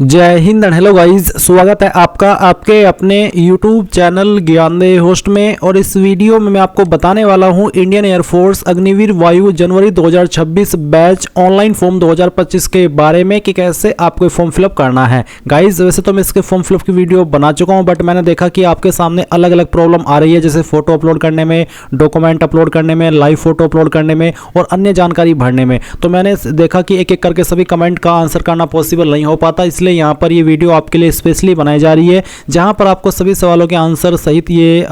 जय Hind and hello guys, स्वागत है आपका आपके अपने YouTube चैनल ज्ञानदेह होस्ट में। और इस वीडियो में मैं आपको बताने वाला हूं इंडियन एयरफोर्स अग्निवीर वायु जनवरी 2026 बैच ऑनलाइन फॉर्म 2025 के बारे में कि कैसे आपको फॉर्म फिलअप करना है। गाइस वैसे तो मैं इसके फॉर्म फिलअप की वीडियो बना चुका हूं, बट मैंने देखा कि आपके सामने अलग अलग प्रॉब्लम आ रही है, जैसे फोटो अपलोड करने में, डॉक्यूमेंट अपलोड करने में, लाइव फोटो अपलोड करने में और अन्य जानकारी भरने में। तो मैंने देखा कि एक एक करके सभी कमेंट का आंसर करना पॉसिबल नहीं हो पाता, इसलिए यहाँ पर ये वीडियो आपके लिए स्पेशली बनाई जा रही है, जहाँ पर आपको सभी सवालों के आंसर सहित ये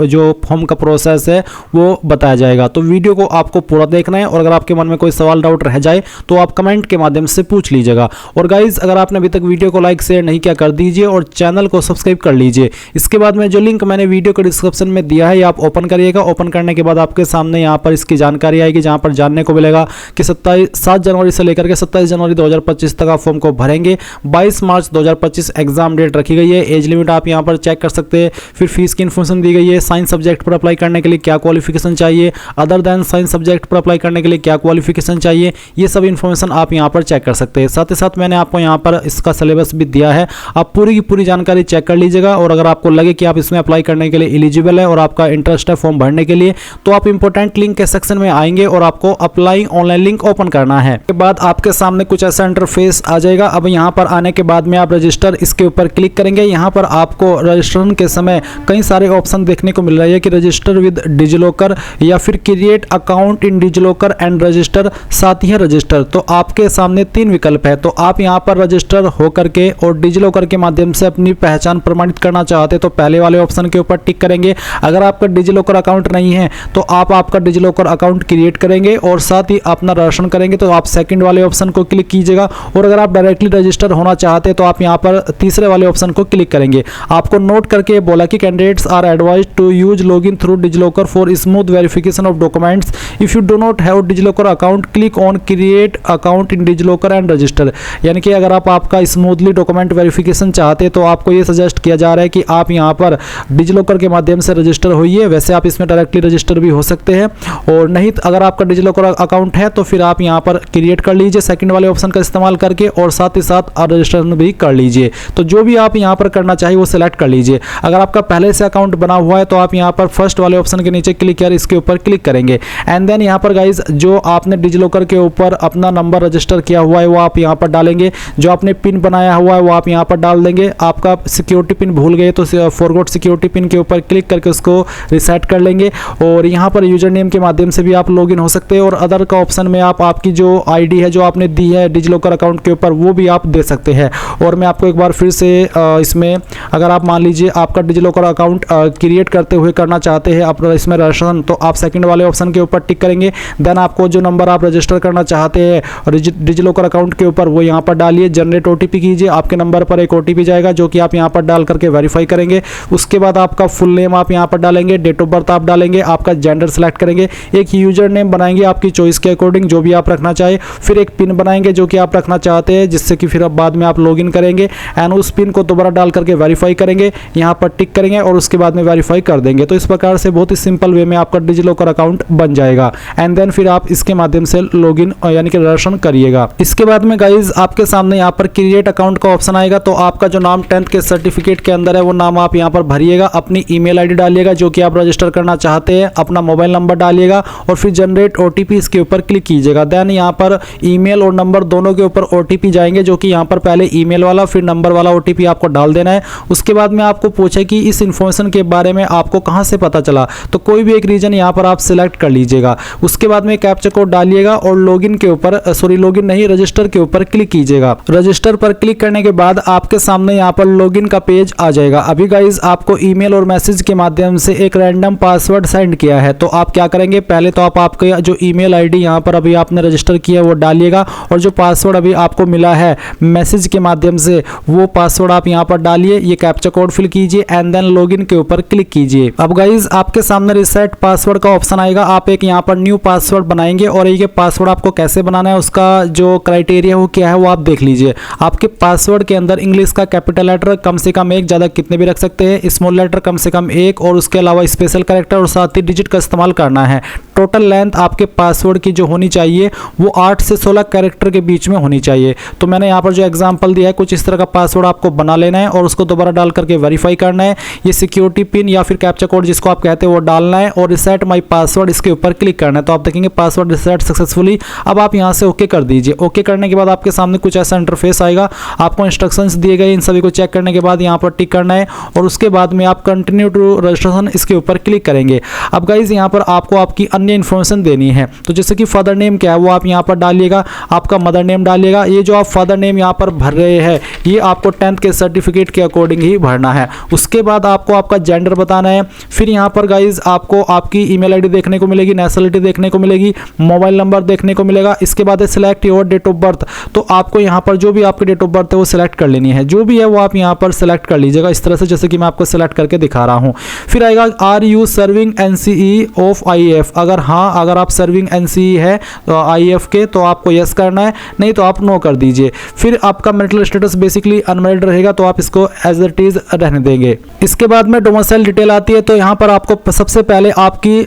जो फॉर्म का प्रोसेस है वो बताया जाएगा। तो वीडियो को आपको पूरा देखना है और अगर आपके मन में कोई सवाल डाउट रह जाए तो आप कमेंट के माध्यम से पूछ लीजिएगा। और गाइज अगर आपने अभी तक वीडियो को लाइक शेयर नहीं किया कर दीजिए और चैनल को सब्सक्राइब कर लीजिए। इसके बाद में जो लिंक मैंने वीडियो के डिस्क्रिप्शन में दिया है आप ओपन करिएगा। ओपन करने के बाद आपके सामने यहाँ पर इसकी जानकारी आएगी, जहाँ पर जानने को मिलेगा कि 7 जनवरी से लेकर के 27 जनवरी 2025 तक आप फॉर्म को भरेंगे। 22 मार्च 2025 एग्जाम डेट रखी गई है। एज लिमिट आप यहां पर चेक कर सकते हैं। फिर फीस की इन्फॉर्मेशन दी गई है। साइंस सब्जेक्ट पर अप्लाई करने के लिए क्या क्वालिफिकेशन चाहिए, अदर देन साइंस सब्जेक्ट पर अप्लाई करने के लिए क्या क्वालिफिकेशन चाहिए, ये सब इन्फॉर्मेशन आप यहां पर चेक कर सकते हैं। साथ ही साथ मैंने आपको यहां पर इसका सिलेबस भी दिया है, आप पूरी की पूरी जानकारी चेक कर लीजिएगा। और अगर आपको लगे कि आप इसमें अप्लाई करने के लिए एलिजिबल है और आपका इंटरेस्ट है फॉर्म भरने के लिए, तो आप इंपॉर्टेंट लिंक के सेक्शन में आएंगे और आपको अप्लाई ऑनलाइन लिंक ओपन करना है। के बाद आपके सामने कुछ ऐसा इंटरफेस आ जाएगा। अब यहां पर आने के बाद में आप रजिस्टर इसके ऊपर क्लिक करेंगे। यहां पर आपको रजिस्ट्रेशन के समय कई सारे ऑप्शन देखने को मिल रहे हैं कि रजिस्टर विद डिजिलॉकर या फिर create account in DigiLocker and register, साथ ही रजिस्टर। तो आपके सामने 3 विकल्प है। तो आप यहां पर रजिस्टर होकर के और डिजिलॉकर के माध्यम से अपनी पहचान प्रमाणित करना चाहते तो पहले वाले ऑप्शन के ऊपर टिक करेंगे। अगर आपका डिजिलॉकर अकाउंट नहीं है तो आप आपका डिजिलॉकर अकाउंट क्रिएट करेंगे और साथ ही अपना रजिस्ट्रेशन करेंगे, तो आप सेकंड वाले ऑप्शन को क्लिक कीजिएगा। और अगर आप डायरेक्टली रजिस्टर होना चाहते हैं तो आप यहां पर तीसरे वाले ऑप्शन को क्लिक करेंगे। आपको नोट करके बोला कि candidates are advised to use login through DigiLocker for smooth verification of documents. If you do not have DigiLocker account click on create account in DigiLocker and register. यानी कि अगर आप आपका स्मूथली डॉक्यूमेंट वेरिफिकेशन चाहते हैं तो आपको ये सजेस्ट किया जा रहा है कि आप यहां पर डिजिलॉकर के माध्यम से रजिस्टर होइए। वैसे आप इसमें डायरेक्टली रजिस्टर भी हो सकते हैं, और नहीं अगर आपका डिजिलॉकर अकाउंट है तो फिर आप यहां पर क्रिएट कर लीजिए सेकंड वाले ऑप्शन का इस्तेमाल करके, और साथ ही साथ रजिस्ट्रेशन भी कर लीजिए। तो जो भी आप यहां पर करना चाहिए वो सिलेक्ट कर लीजिए। अगर आपका पहले से अकाउंट बना हुआ है तो आप यहां पर फर्स्ट वाले ऑप्शन के नीचे क्लिक कर इसके ऊपर क्लिक करेंगे। एंड देन यहां पर गाइज जो आपने डिजिलॉकर के ऊपर अपना नंबर रजिस्टर किया हुआ है वो आप यहां पर डालेंगे। जो आपने पिन बनाया हुआ है वो आप यहां पर डाल देंगे। आपका सिक्योरिटी पिन भूल गए तो फॉरगॉट सिक्योरिटी पिन के ऊपर क्लिक करके उसको रिसेट कर लेंगे। और यहां पर यूजर नेम के माध्यम से भी आप लॉगिन हो सकते हैं, और अदर का ऑप्शन में आप आपकी जो आईडी है जो आपने दी है डिजिलॉकर अकाउंट के ऊपर वो भी आप दे सकते हैं। और मैं आपको एक बार फिर से इसमें अगर आप मान लीजिए आपका डिजिलॉकर अकाउंट क्रिएट करते हुए करना चाहते हैं अपना इसमें रजिस्ट्रेशन, तो आप सेकंड वाले ऑप्शन के ऊपर टिक करेंगे। देन आपको जो नंबर आप रजिस्टर करना चाहते हैं डिजिलॉकर अकाउंट के ऊपर वो यहाँ पर डालिए। जनरेट ओटीपी कीजिए, आपके नंबर पर एक ओटीपी जाएगा जो कि आप यहाँ पर डाल करके वेरीफाई करेंगे। उसके बाद आपका फुल नेम आप यहाँ पर डालेंगे, डेट ऑफ बर्थ आप डालेंगे, आपका जेंडर सेलेक्ट करेंगे, एक यूजर नेम बनाएंगे आपकी चॉइस के अकॉर्डिंग जो भी आप रखना चाहे, फिर एक पिन बनाएंगे जो कि आप रखना चाहते हैं जिससे कि फिर अब बाद में आप लॉगिन करेंगे। एंड उस पिन को दोबारा डाल करके वेरीफाई करेंगे, यहाँ पर टिक करेंगे और उसके बाद में वेरीफाई कर देंगे। तो इस प्रकार से बहुत ही सिंपल वे में आपका डिजिलॉकर अकाउंट बन जाएगा। एंड देन फिर आप इसके माध्यम से लॉगिन यानी कि रजिस्ट्रेशन करिएगा। इसके बाद में गाइज आपके सामने यहाँ पर क्रिएट अकाउंट का ऑप्शन आएगा। तो आपका जो नाम 10th के सर्टिफिकेट के अंदर है वो नाम आप यहाँ पर भरिएगा, अपनी ईमेल आईडी डालिएगा जो कि आप रजिस्टर करना चाहते हैं, अपना मोबाइल नंबर डालिएगा और फिर जनरेट ओटीपी इसके ऊपर क्लिक कीजिएगा। देन यहाँ पर ईमेल और नंबर दोनों के ऊपर ओटीपी जाएंगे जो कि यहाँ पर पहले ईमेल वाला फिर नंबर वाला ओटीपी आपको डाल देना है। उसके बाद में आपको पूछे कि इस इन्फॉर्मेशन के बारे में आपको कहां से पता चला, तो कोई भी एक रीजन यहां पर आप सिलेक्ट कर लीजिएगा। उसके बाद में कैप्चा कोड डालिएगा और लॉगिन के ऊपर लॉगिन नहीं रजिस्टर के ऊपर क्लिक कीजिएगा। रजिस्टर पर क्लिक करने के बाद आपके सामने यहां पर लॉगिन का पेज आ जाएगा। अभी गाइज आपको ईमेल और मैसेज के माध्यम से एक रैंडम पासवर्ड सेंड किया है। तो आप क्या करेंगे, पहले तो आप आपके जो ईमेल आईडी यहां पर अभी आपने रजिस्टर किया है वो डालिएगा, और जो पासवर्ड अभी आपको मिला है मैसेज के माध्यम से वो पासवर्ड आप यहां पर डालिए, ये कैप्चा कोड फिल कीजिए एंड देन लॉगिन के ऊपर क्लिक कीजिए। अब गाइज आपके सामने रिसेट पासवर्ड का ऑप्शन आएगा। आप एक यहां पर न्यू पासवर्ड बनाएंगे, और ये पासवर्ड आपको कैसे बनाना है उसका जो क्राइटेरिया वो क्या है वो आप देख लीजिए। आपके पासवर्ड के अंदर इंग्लिश का कैपिटल लेटर कम से कम 1, ज़्यादा कितने भी रख सकते हैं, स्मॉल लेटर कम से कम 1 और उसके अलावा स्पेशल कैरेक्टर और साथ ही डिजिट का इस्तेमाल करना है। टोटल लेंथ आपके पासवर्ड की जो होनी चाहिए वो 8 से 16 कैरेक्टर के बीच में होनी चाहिए। तो मैंने यहाँ पर जो एग्जांपल दिया है कुछ इस तरह का पासवर्ड आपको बना लेना है और उसको दोबारा डाल करके वेरीफाई करना है। ये सिक्योरिटी पिन या फिर कैप्चा कोड जिसको आप कहते हैं वो डालना है और रिसेट माई पासवर्ड इसके ऊपर क्लिक करना है। तो आप देखेंगे पासवर्ड रिसेट सक्सेसफुली। अब आप यहाँ से ओके कर दीजिए। ओके करने के बाद आपके सामने कुछ ऐसा इंटरफेस आएगा, आपको इंस्ट्रक्शंस दिए गए, इन सभी को चेक करने के बाद यहाँ पर टिक करना है और उसके बाद में आप कंटिन्यू टू रजिस्ट्रेशन इसके ऊपर क्लिक करेंगे। अब गाइज यहाँ पर आपको आपकी अन्य इन्फॉर्मेशन देनी है। तो जैसे कि फादर नेम क्या है वो आप यहाँ पर डालिएगा, आपका मदर नेम डालिएगा। ये जो आप फादर नेम यहाँ पर भर रहे हैं ये आपको 10th के सर्टिफिकेट के अकॉर्डिंग ही भरना है। उसके बाद आपको आपका जेंडर बताना है। फिर यहाँ पर गाइज आपको आपकी ईमेल आईडी देखने को मिलेगी, नेशनलिटी देखने को मिलेगी, मोबाइल नंबर देखने को मिलेगा। इसके बाद है select your date of birth. तो आपको यहाँ पर जो भी आपकी डेट ऑफ बर्थ है वो सिलेक्ट कर लेनी है, जो भी है वो आप यहाँ पर सिलेक्ट कर लीजिएगा इस तरह से जैसे कि मैं आपको सिलेक्ट करके दिखा रहा हूँ। फिर आएगा are you serving NCE of IAF. अगर हाँ, अगर आप सर्विंग एनसीई है तो आईएएफ के तो आपको यस करना है, नहीं तो आप नो कर दीजिए। फिर आपका मेंटल स्टेटस बेसिकली अनमैरिड रहेगा तो आप इसको एज इट इज रहने देंगे। इसके बाद में डोमिसाइल डिटेल आती है। तो यहाँ पर आपको सबसे पहले आपकी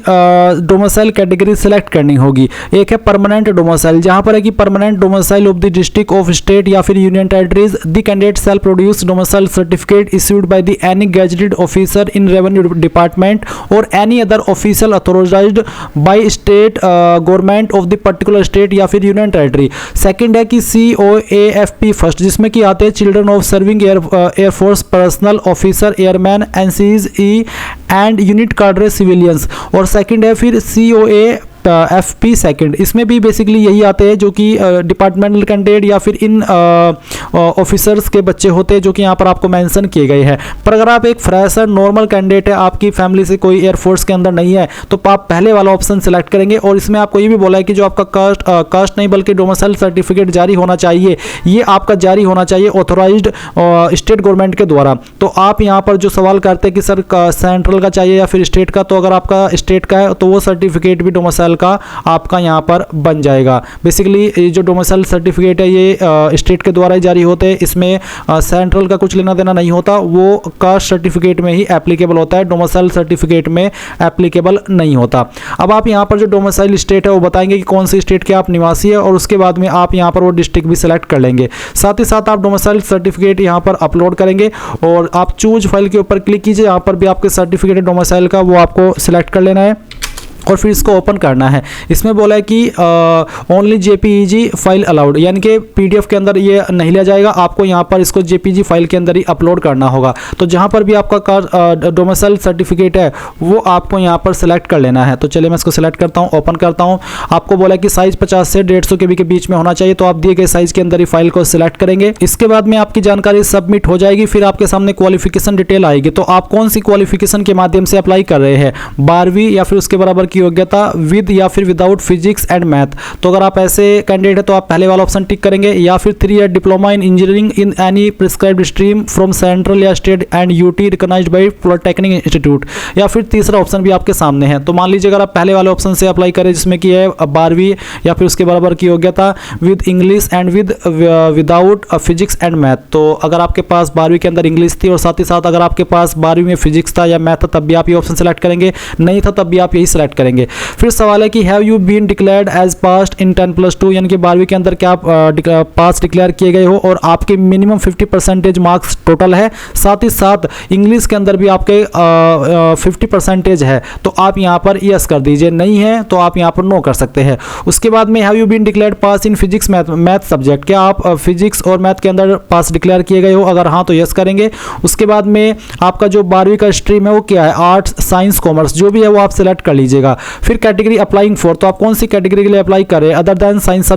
डोमिसाइल कैटेगरी सिलेक्ट करनी होगी। एक है परमानेंट डोमिसाइल, जहाँ पर है कि permanent domicile of the district of state या फिर union territories the candidate shall produce domicile certificate issued by the any gazetted officer in revenue department और any other official authorised by state government of the particular state या फिर union territory. Second है कि COAFP first, जिसमें कि आते हैं children of serving air force personal officer airman NCE and unit कार्डर सिविलियंस। और सेकंड है फिर COAFP सेकंड, इसमें भी बेसिकली यही आते हैं जो कि डिपार्टमेंटल कैंडिडेट या फिर इन ऑफिसर्स के बच्चे होते हैं जो कि यहाँ पर आपको मेंशन किए गए हैं। पर अगर आप एक फ्रेशर नॉर्मल कैंडिडेट है, आपकी फैमिली से कोई एयरफोर्स के अंदर नहीं है, तो आप पहले वाला ऑप्शन सेलेक्ट करेंगे। और इसमें आपको ये भी बोला है कि जो आपका कास्ट नहीं बल्कि डोमिसाइल सर्टिफिकेट जारी होना चाहिए, ये आपका जारी होना चाहिए ऑथोराइज्ड स्टेट गवर्नमेंट के द्वारा। तो आप यहाँ पर जो सवाल करते हैं कि सर सेंट्रल का चाहिए या फिर स्टेट का, तो अगर आपका स्टेट का है तो वो सर्टिफिकेट भी डोमिसाइल का आपका यहाँ पर बन जाएगा। बेसिकली जो डोमिसाइल सर्टिफिकेट है ये स्टेट के द्वारा ही जारी होते हैं, इसमें सेंट्रल का कुछ लेना देना नहीं होता, वो कास्ट सर्टिफिकेट में ही एप्लीकेबल होता है, डोमिसाइल सर्टिफिकेट में एप्लीकेबल नहीं होता। अब आप यहाँ पर जो डोमिसाइल स्टेट है वो बताएंगे कि कौन सी स्टेट के आप निवासी है और उसके बाद में आप यहाँ पर वो डिस्ट्रिक्ट भी सिलेक्ट कर लेंगे। साथ ही साथ आप डोमिसाइल सर्टिफिकेट यहाँ पर अपलोड करेंगे और आप चूज फाइल के ऊपर क्लिक कीजिए। यहाँ पर भी आपके सर्टिफिकेट डोमिसाइल का वो आपको सिलेक्ट कर लेना है और फिर इसको ओपन करना है। इसमें बोला है कि ओनली JPEG फाइल अलाउड, यानी कि PDF के अंदर ये नहीं लिया जाएगा, आपको यहाँ पर इसको JPEG फाइल के अंदर ही अपलोड करना होगा। तो जहाँ पर भी आपका डोमिसाइल सर्टिफिकेट है वो आपको यहाँ पर सेलेक्ट कर लेना है। तो चलिए मैं इसको सेलेक्ट करता हूँ, ओपन करता हूँ। आपको बोला है कि साइज 50 से 150 KB के बीच में होना चाहिए, तो आप दिए गए साइज के अंदर ही फाइल को सिलेक्ट करेंगे। इसके बाद में आपकी जानकारी सबमिट हो जाएगी। फिर आपके सामने क्वालिफिकेशन डिटेल आएगी। तो आप कौन सी क्वालिफिकेशन के माध्यम से अप्लाई कर रहे हैं, 12वीं या फिर उसके बराबर की योग्यता विद या फिर विदाउट फिजिक्स एंड मैथ। तो अगर आप ऐसे कैंडिडेट है तो आप पहले वाला ऑप्शन टिक करेंगे, या फिर 3 year diploma in engineering in any prescribed stream from central या state and UT recognised by polytechnic institute, या फिर तीसरा ऑप्शन भी आपके सामने है। तो मान लीजिए अगर आप पहले वाले ऑप्शन से अप्लाई करें जिसमें कि है 12वीं या फिर उसके बराबर की योग्यता with English and without physics and math. तो अगर आपके पास 12वीं के अंदर इंग्लिश थी और साथ ही साथ अगर आपके पास 12वीं में फिजिक्स था या मैथ था तब भी आप ये ऑप्शन सेलेक्ट करेंगे, नहीं था तब भी आप यही सेलेक्ट करेंगे। फिर सवाल है कि have you been declared as passed in 10+2, यानी कि 12वीं के अंदर क्या आप पास डिक्लेयर किए गए हो और आपके मिनिमम 50% मार्क्स टोटल है। साथ ही साथ इंग्लिश के अंदर भी आपके 50% है, तो आप यहाँ पर यस कर दीजिए, नहीं है तो आप यहाँ पर नो कर सकते हैं। उसके बाद में have you been declared pass in physics math subject, क्या आप फिजिक्स और मैथ के अंदर पास डिक्लेयर किए गए हो, अगर हाँ तो यस करेंगे। उसके बाद में आपका जो 12वीं का स्ट्रीम है वो क्या है, आर्ट्स साइंस कॉमर्स, जो भी है वो आप सिलेक्ट कर लीजिएगा। फिर कैटेगरी अप्लाइंग फॉर, तो आप कौन सी कैटेगरी के लिए अप्लाई कर रहे हैं, अदर देन साइंस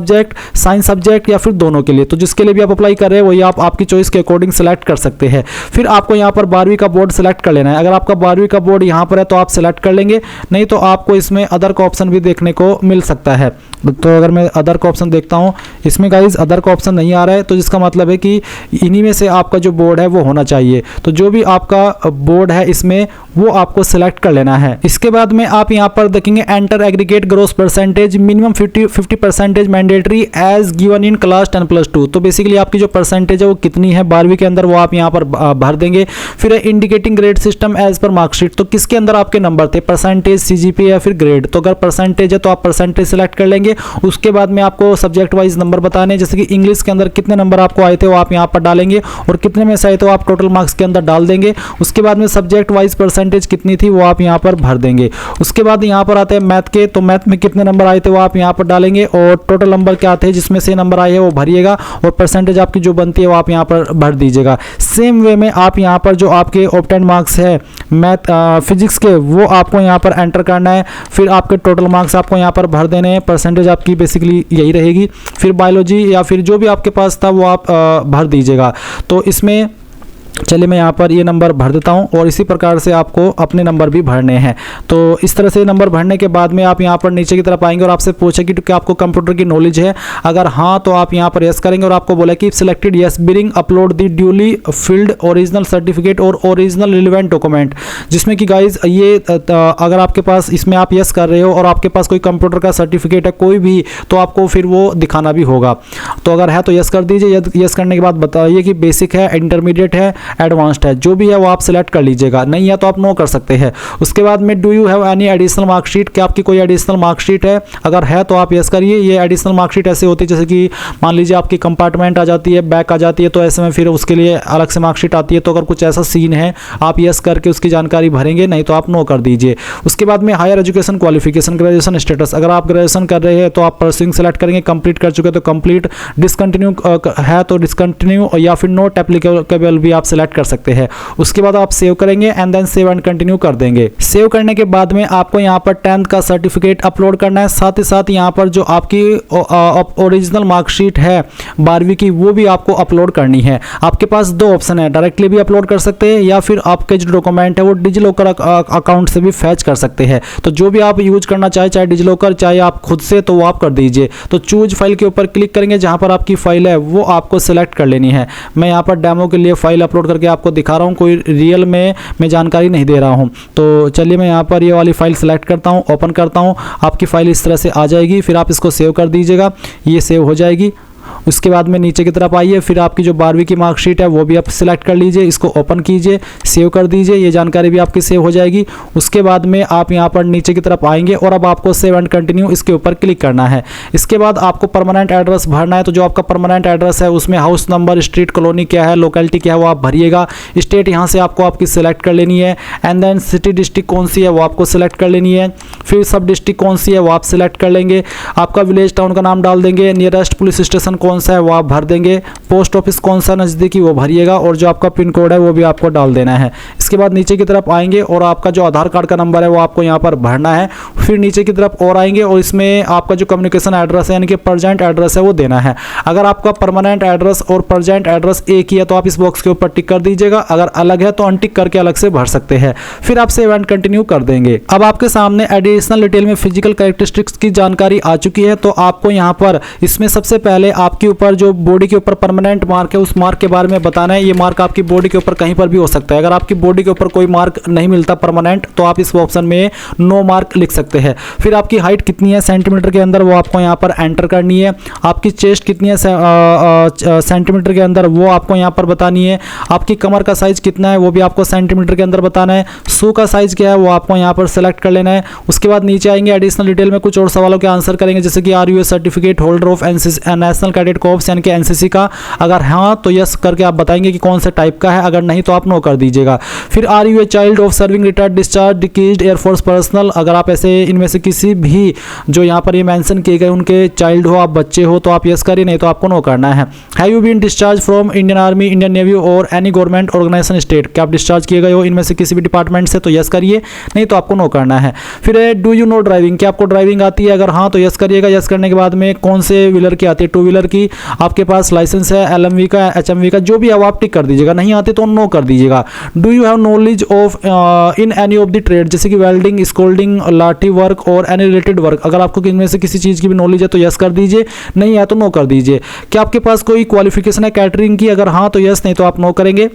सब्जेक्ट या फिर दोनों के लिए, तो जिसके लिए भी आप अप्लाई कर रहे हैं वही आप आपकी चॉइस के अकॉर्डिंग सेलेक्ट कर सकते हैं। फिर आपको यहाँ पर 12वीं का बोर्ड सेलेक्ट कर लेना है। अगर आपका 12वीं का बोर्ड यहाँ पर है तो आप सेलेक्ट कर लेंगे, नहीं तो आपको इसमें अदर का ऑप्शन भी देखने को मिल सकता है। तो अगर मैं अदर का ऑप्शन देखता हूँ, इसमें गाइज अदर का ऑप्शन नहीं आ रहा है, तो जिसका मतलब है कि इन्हीं में से आपका जो बोर्ड है वो होना चाहिए। तो जो भी आपका बोर्ड है इसमें वो आपको सिलेक्ट कर लेना है। इसके बाद में आप यहाँ पर अगर देखेंगे enter aggregate gross percentage minimum 50% mandatory as given in class 10+2। तो बेसिकली आपकी जो परसेंटेज है वो कितनी है 12वीं के अंदर वो आप यहाँ पर भर देंगे। फिर indicating grade system as per marksheet, तो किसके अंदर आपके नंबर थे, परसेंटेज, सीजीपीए या फिर ग्रेड। तो अगर परसेंटेज है तो आप परसेंटेज सेलेक्ट कर लेंगे। उसके बाद में आपको सब्जेक्ट वाइज नंबर बताने, जैसे कि इंग्लिश के अंदर कितने नंबर आपको आए थे वो आप यहाँ पर डालेंगे और कितने में से आए तो आप टोटल मार्क्स के अंदर डाल देंगे। उसके बाद में सब्जेक्ट वाइज परसेंटेज कितनी थी वो आप यहाँ पर भर देंगे। उसके बाद यहाँ पर आते हैं मैथ के, तो मैथ में कितने नंबर आए थे वो आप यहाँ पर डालेंगे और टोटल नंबर क्या थे जिसमें से नंबर आए हैं वो भरिएगा और परसेंटेज आपकी जो बनती है वो आप यहाँ पर भर दीजिएगा। सेम वे में आप यहाँ पर जो आपके ऑब्टेन मार्क्स है मैथ फिजिक्स के वो आपको यहाँ पर एंटर करना है। फिर आपके टोटल मार्क्स आपको यहाँ पर भर देने हैं, परसेंटेज आपकी बेसिकली यही रहेगी। फिर बायोलॉजी या फिर जो भी आपके पास था वो आप भर दीजिएगा। तो इसमें चलिए मैं यहाँ पर ये नंबर भर देता हूँ और इसी प्रकार से आपको अपने नंबर भी भरने हैं। तो इस तरह से नंबर भरने के बाद में आप यहाँ पर नीचे की तरफ आएंगे और आपसे पूछेगी कि आपको कंप्यूटर की नॉलेज है, अगर हाँ तो आप यहाँ पर यस करेंगे और आपको बोला कि selected yes bring upload the duly filled original certificate और ओरिजिनल रिलेवेंट डॉक्यूमेंट, जिसमें कि गाइज ये अगर आपके पास इसमें आप यस कर रहे हो और आपके पास कोई कंप्यूटर का सर्टिफिकेट है कोई भी तो आपको फिर वो दिखाना भी होगा। तो अगर है तो यस कर दीजिए। यस करने के बाद बताइए कि बेसिक है, इंटरमीडिएट है, एडवांस्ड है, जो भी है वो आप सिलेक्ट कर लीजिएगा। नहीं है तो आप नो कर सकते हैं। उसके बाद में do you have any additional marksheet, क्या आपकी कोई एडिशनल मार्कशीट है, अगर है तो आप यस करिए। ये एडिशनल मार्कशीट ऐसे होती है जैसे कि मान लीजिए आपकी कंपार्टमेंट आ जाती है, बैक आ जाती है, तो ऐसे में फिर उसके लिए अलग से मार्कशीट आती है। तो अगर कुछ ऐसा सीन है आप यस करके उसकी जानकारी भरेंगे, नहीं तो आप नो कर दीजिए। उसके बाद में higher education qualification graduation status, अगर आप ग्रेजुएशन कर रहे हैं तो आप परस्यूइंग सेलेक्ट करेंगे, कंप्लीट कर चुके तो कंप्लीट, डिसकंटिन्यू है तो डिसकंटिन्यू या फिर नॉट एप्लीकेबल भी आप सिलेक्ट कर सकते हैं। उसके बाद आप सेव करेंगे and then save and continue कर देंगे। सेव करने के बाद में आपको यहाँ पर 10th का सर्टिफिकेट अपलोड करना है, साथ ही साथ यहाँ पर जो आपकी ओरिजिनल मार्कशीट है 12वीं की वो भी आपको अपलोड करनी है। आपके पास दो ऑप्शन है, डायरेक्टली भी अपलोड कर सकते हैं या फिर आपके जो डॉक्यूमेंट है वो डिजिलॉकर अकाउंट से भी फैच कर सकते हैं। तो जो भी आप यूज करना चाहे डिजिलॉकर चाहे आप खुद से, तो वो आप कर दीजिए। तो चूज फाइल के ऊपर क्लिक करेंगे, जहाँ पर आपकी फाइल है वो आपको सिलेक्ट कर लेनी है। मैं यहाँ पर डेमो के लिए फाइल अपलोड करके आपको दिखा रहा हूँ, कोई रियल में मैं जानकारी नहीं दे रहा हूँ। तो चलिए मैं यहाँ पर ये वाली फाइल सेलेक्ट करता हूँ, ओपन करता हूँ। आपकी फाइल इस तरह से आ जाएगी, फिर आप इसको सेव कर दीजिएगा, ये सेव हो जाएगी। उसके बाद में नीचे की तरफ आइए, फिर आपकी जो 12वीं की मार्कशीट है वो भी आप सिलेक्ट कर लीजिए, इसको ओपन कीजिए, सेव कर दीजिए, ये जानकारी भी आपकी सेव हो जाएगी। उसके बाद में आप यहाँ पर नीचे की तरफ आएंगे और अब आपको सेव एंड कंटिन्यू इसके ऊपर क्लिक करना है। इसके बाद आपको परमानेंट एड्रेस भरना है। तो जो आपका परमानेंट एड्रेस है उसमें हाउस नंबर, स्ट्रीट, कॉलोनी क्या है, लोकेलिटी क्या है वो आप भरिएगा। स्टेट यहाँ से आपको आपकी सिलेक्ट कर लेनी है एंड देन सिटी डिस्ट्रिक्ट कौन सी है वो आपको सिलेक्ट कर लेनी है। फिर सब डिस्ट्रिक्ट कौन सी है वो आप सिलेक्ट कर लेंगे। आपका विलेज टाउन का नाम डाल देंगे। नियरेस्ट पुलिस स्टेशन कौन सा है वो आप भर देंगे। पोस्ट ऑफिस कौन सा नज़दीकी वो भरिएगा और जो आपका पिन कोड है वो भी आपको डाल देना है। इसके बाद नीचे की तरफ आएंगे और आपका जो आधार कार्ड का नंबर है वो आपको यहाँ पर भरना है। फिर नीचे की तरफ और आएंगे और इसमें आपका जो कम्युनिकेशन एड्रेस है यानी कि प्रेजेंट एड्रेस है वो देना है। अगर आपका परमानेंट एड्रेस और प्रेजेंट एड्रेस एक ही है तो आप इस बॉक्स के ऊपर टिक कर दीजिएगा, अगर अलग है तो अनटिक करके अलग से भर सकते हैं। फिर आप सेव एंड कंटिन्यू कर देंगे। अब आपके सामने एडिशनल डिटेल में फिजिकल कैरेक्टरिस्टिक्स की जानकारी आ चुकी है। तो आपको यहाँ पर इसमें सबसे पहले आपके ऊपर जो बॉडी के ऊपर परमानेंट मार्क है उस मार्क के बारे में बताना है। ये मार्क आपकी बॉडी के ऊपर कहीं पर भी हो सकता है। अगर आपकी बॉडी के ऊपर कोई मार्क नहीं मिलता परमानेंट तो आप इस ऑप्शन में नो मार्क लिख सकते हैं। फिर आपकी हाइट कितनी है सेंटीमीटर के अंदर वो आपको यहाँ पर एंटर करनी है। आपकी चेस्ट कितनी है सेंटीमीटर के अंदर वो आपको यहाँ पर बतानी है। आपकी कमर का साइज कितना है वो भी आपको सेंटीमीटर के अंदर बताना है। शू का साइज क्या है वो आपको यहाँ पर सेलेक्ट कर लेना है। उसके बाद नीचे आएंगे एडिशनल डिटेल में कुछ और सवालों के आंसर करेंगे, जैसे कि are you a certificate holder of national cadet corps यानी कि एनसीसी का। अगर हाँ तो यस करके आप बताएंगे कि कौन से टाइप का है, अगर नहीं तो आप नो कर दीजिएगा। फिर are you a child of serving retired discharged deceased air force personnel, अगर आप ऐसे इनमें से किसी भी जो यहाँ पर ये मेंशन किए गए उनके चाइल्ड हो, आप बच्चे हो तो आप यस करिए, नहीं तो आपको नो करना है। Have you been discharge from Indian army, Indian navy और एनी गवर्नमेंट ऑर्गेनाइजेशन स्टेट, क्या आप डिस्चार्ज किए गए हो इनमें से किसी भी डिपार्टमेंट से तो यस करिए, नहीं तो आपको नो करना है। फिर डू यू नो ड्राइविंग, क्या आपको ड्राइविंग आती है, अगर हाँ तो यस करिएगा। यस करने के बाद में कौन से व्हीलर की आती है, टू व्हीलर की आपके पास लाइसेंस है, एलएमवी का, एचएमवी का, जो भी है आप टिक कर दीजिएगा। नहीं आती तो नो कर दीजिएगा। Do you have knowledge of in any of the trade, जैसे कि वेल्डिंग, स्कोल्डिंग, लाठी वर्क और एनी रिलेटेड वर्क, अगर आपको इनमें से किसी चीज़ की भी नॉलेज है तो यस कर दीजिए, नहीं है तो नो कर दीजिए। क्या आपके पास कोई क्वालिफिकेशन है कैटरिंग की, अगर हाँ तो यस, नहीं तो आप नो करेंगे।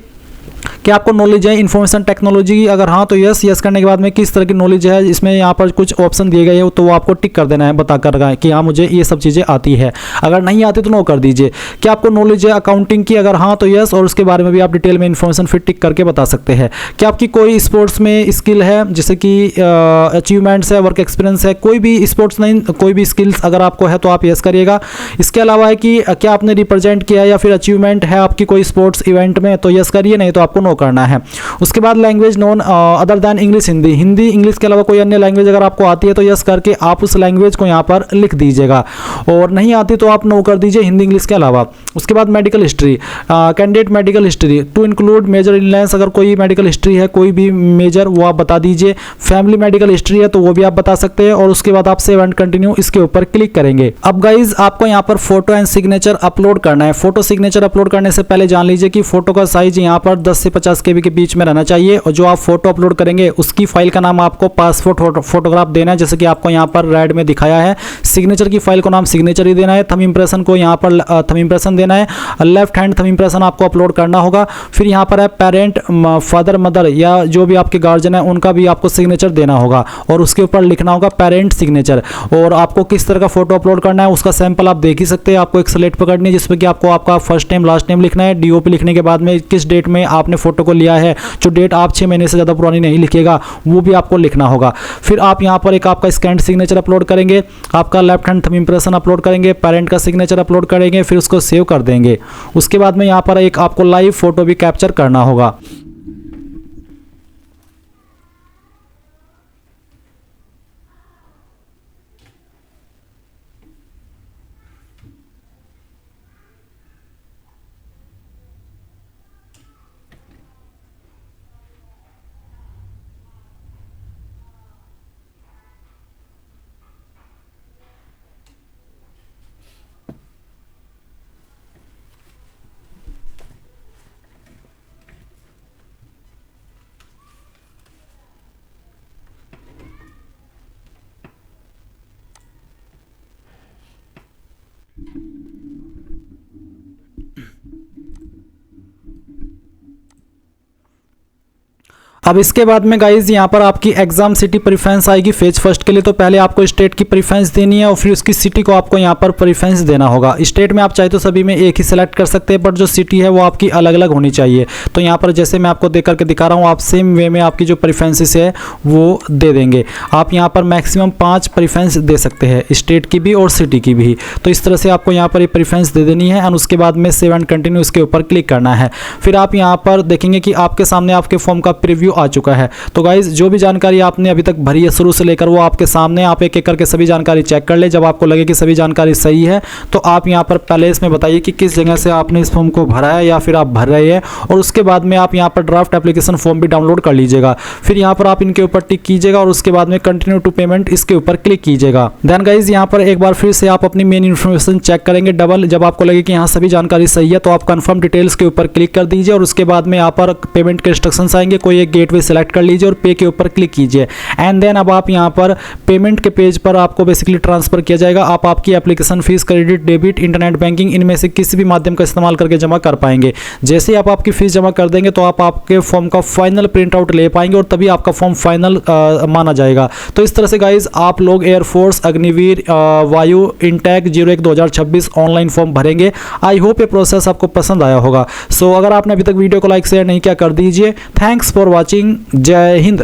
कि आपको नॉलेज है इन्फॉर्मेशन टेक्नोलॉजी की, अगर हाँ तो यस करने के बाद में किस तरह की नॉलेज है इसमें यहाँ पर कुछ ऑप्शन दिए गए हैं तो वो आपको टिक कर देना है, बता कर कि हाँ मुझे ये सब चीज़ें आती है। अगर नहीं आती तो नो कर दीजिए। क्या आपको नॉलेज है अकाउंटिंग की, अगर हाँ तो यस, और उसके बारे में भी आप डिटेल में इन्फॉर्मेशन फिर टिक करके बता सकते हैं। क्या आपकी कोई स्पोर्ट्स में स्किल है, जैसे कि अचीवमेंट्स है, वर्क एक्सपीरियंस है, कोई भी स्पोर्ट्स नहीं, कोई भी स्किल्स अगर आपको है तो आप यस करिएगा। इसके अलावा है कि क्या आपने रिप्रेजेंट किया या फिर अचीवमेंट है आपकी कोई स्पोर्ट्स इवेंट में तो यस करिए, नहीं तो आपको नो करना है। उसके बाद language none other than English, Hindi English के अलावा कोई अन्य लैंग्वेज अगर आपको आती है तो यस करके आप उस लैंग्वेज को यहाँ पर लिख दीजिएगा, और नहीं आती तो आप नो कर दीजिए हिंदी इंग्लिश के अलावा। उसके बाद medical history, candidate medical history to include major illness, अगर कोई मेडिकल हिस्ट्री है कोई भी मेजर वो आप बता दीजिए। फैमिली मेडिकल हिस्ट्री है तो वो भी आप बता सकते हैं, और उसके बाद आप सेव एंड कंटिन्यू इसके ऊपर क्लिक करेंगे। अब गाइज आपको यहाँ पर फोटो एंड सिग्नेचर अपलोड करना है। फोटो सिग्नेचर अपलोड करने से पहले जान लीजिए कि फोटो का साइज यहाँ पर 10 से 50 KB के बीच में रहना चाहिए, और जो आप फोटो अपलोड करेंगे उसकी फाइल का नाम आपको पासपोर्ट फोटोग्राफ देना है, जैसे कि आपको यहाँ पर रेड में दिखाया है। सिग्नेचर की फाइल को नाम सिग्नेचर ही देना है। थंब इंप्रेशन को यहाँ पर थंब इंप्रेशन देना है, लेफ्ट हैंड थंब इंप्रेशन आपको अपलोड करना होगा। फिर यहाँ पर है पेरेंट, फादर मदर या जो भी आपके गार्जियन है उनका भी आपको सिग्नेचर देना होगा, और उसके ऊपर लिखना होगा पेरेंट सिग्नेचर। और आपको किस तरह का फोटो अपलोड करना है उसका सैंपल आप देख ही सकते हैं। आपको एक स्लेट पकड़नी है जिसमें कि आपको आपका फर्स्ट नेम लास्ट नेम लिखना है। DOP लिखने के बाद में किस डेट में आपने फोटो को लिया है, जो डेट आप 6 महीने से ज़्यादा पुरानी नहीं लिखिएगा वो भी आपको लिखना होगा। फिर आप यहाँ पर एक आपका स्कैन सिग्नेचर अपलोड करेंगे, आपका left hand thumb impression upload करेंगे, पेरेंट का सिग्नेचर अपलोड करेंगे, फिर उसको सेव कर देंगे। उसके बाद में यहाँ पर एक आपको लाइव फोटो भी कैप्चर करना होगा। अब इसके बाद में गाइज यहाँ पर आपकी एग्जाम सिटी प्रेफरेंस आएगी फेज फर्स्ट के लिए। तो पहले आपको स्टेट की प्रेफरेंस देनी है और फिर उसकी सिटी को आपको यहाँ पर प्रेफरेंस देना होगा। स्टेट में आप चाहे तो सभी में एक ही सिलेक्ट कर सकते हैं, बट जो सिटी है वो आपकी अलग अलग होनी चाहिए। तो यहाँ पर जैसे मैं आपको देख करके दिखा रहा हूँ, आप सेम वे में आपकी जो प्रेफरेंसेस है वो दे देंगे। आप यहाँ पर मैक्सिमम 5 प्रेफरेंस दे सकते हैं, स्टेट की भी और सिटी की भी। तो इस तरह से आपको यहाँ पर ये प्रेफरेंस दे देनी है, और उसके बाद में सेव एंड कंटिन्यू इसके ऊपर क्लिक करना है। फिर आप यहाँ पर देखेंगे कि आपके सामने आपके फॉर्म का प्रीव्यू आ चुका है। तो गाइज जो भी जानकारी आपने अभी तक भरी है शुरू से लेकर वो आपके सामने, आप एक एक करके सभी जानकारी चेक कर ले। जब आपको लगे कि सभी जानकारी सही है तो आप यहाँ पर पहले इसमें बताइए कि किस जगह से आपने इस फॉर्म को भरा है या फिर आप भर रहे हैं, और उसके बाद में आप यहाँ पर ड्राफ्ट एप्लीकेशन फॉर्म भी डाउनलोड कर लीजिएगा। फिर यहाँ पर आप इनके ऊपर टिक कीजिएगा और उसके बाद में कंटिन्यू टू पेमेंट इसके ऊपर क्लिक कीजिएगा। देन गाइज यहाँ पर एक बार फिर से आप अपनी मेन इन्फॉर्मेशन चेक करेंगे डबल। जब आपको लगे कि यहाँ सभी जानकारी सही है तो आप कंफर्म डिटेल्स के ऊपर क्लिक कर दीजिए, और उसके बाद में यहाँ पर पेमेंट के इंस्ट्रक्शंस आएंगे। कोई एक गेटवे सेलेक्ट कर लीजिए और पे के ऊपर क्लिक कीजिए। एंड देन अब आप यहाँ पर पेमेंट के पेज पर आपको बेसिकली ट्रांसफर किया जाएगा। आप आपकी application fees, credit, debit, internet banking, इनमें से किसी भी माध्यम का इस्तेमाल करके जमा कर पाएंगे। जैसे ही आप आपकी फीस जमा कर देंगे तो आप आपके फॉर्म का फाइनल प्रिंट आउट ले पाएंगे, और तभी आपका फॉर्म फाइनल माना जाएगा। तो इस तरह से गाइज आप लोग एयरफोर्स अग्निवीर वायु इनटेक 01/2026 ऑनलाइन फॉर्म भरेंगे। आई होप ये प्रोसेस आपको पसंद आया होगा। सो अगर आपने अभी तक वीडियो को लाइक शेयर नहीं किया कर दीजिए। Thanks for watching. जय हिंद।